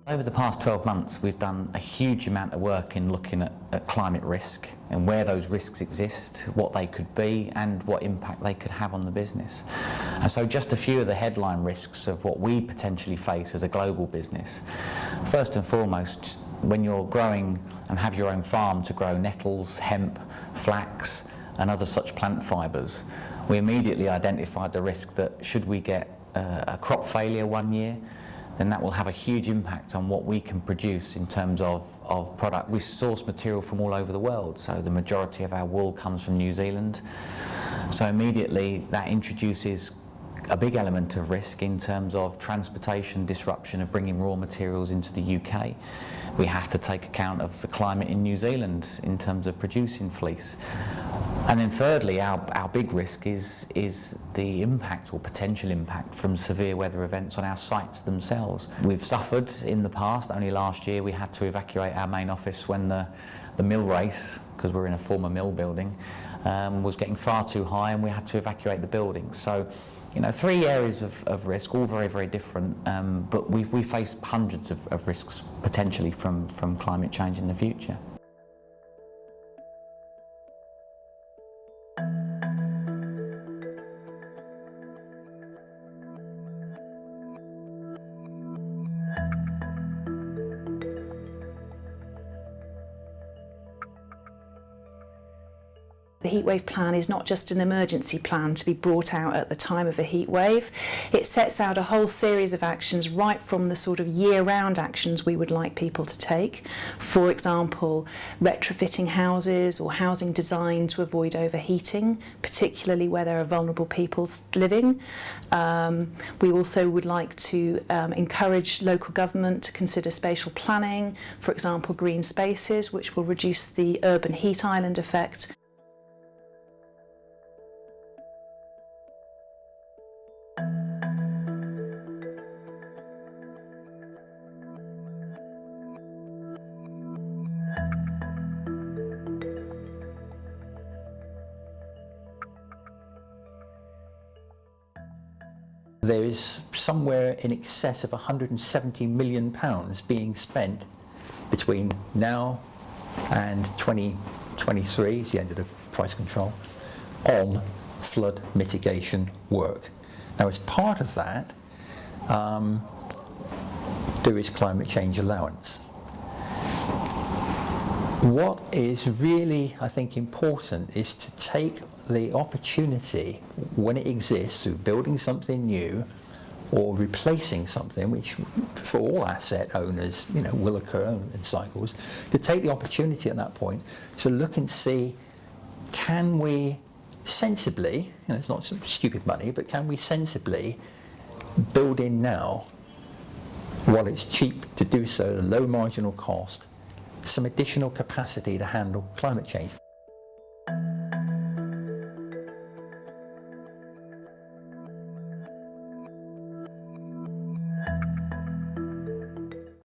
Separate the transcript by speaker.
Speaker 1: Over the past 12 months, we've done a huge amount of work in looking at climate risk and where those risks exist, what they could be, and what impact they could have on the business. And so just a few of the headline risks of what we potentially face as a global business. First and foremost, when you're growing and have your own farm to grow nettles, hemp, flax, and other such plant fibres, we immediately identified the risk that should we get a crop failure one year, then that will have a huge impact on what we can produce in terms of product. We source material from all over the world, so the majority of our wool comes from New Zealand. So immediately that introduces a big element of risk in terms of transportation disruption of bringing raw materials into the UK. We have to take account of the climate in New Zealand in terms of producing fleece. And then thirdly, our big risk is the impact or potential impact from severe weather events on our sites themselves. We've suffered in the past. Only last year we had to evacuate our main office when the mill race, because we're in a former mill building, was getting far too high and we had to evacuate the building. So, you know, 3 areas of risk, all very, very different, but we face hundreds of risks potentially from climate change in the future.
Speaker 2: The heatwave plan is not just an emergency plan to be brought out at the time of a heatwave. It sets out a whole series of actions right from the sort of year-round actions we would like people to take. For example, retrofitting houses or housing design to avoid overheating, particularly where there are vulnerable people living. We also would like to encourage local government to consider spatial planning, for example green spaces, which will reduce the urban heat island effect.
Speaker 3: There is somewhere in excess of £170 million being spent between now and 2023, it's the end of the price control, on flood mitigation work. Now, as part of that, there is climate change allowance. What is really, I think, important is to take the opportunity when it exists through building something new or replacing something, which for all asset owners, you know, will occur in cycles, to take the opportunity at that point to look and see, can we sensibly, you know, it's not some stupid money, but can we sensibly build in now, while it's cheap to do so at a low marginal cost, some additional capacity to handle climate change.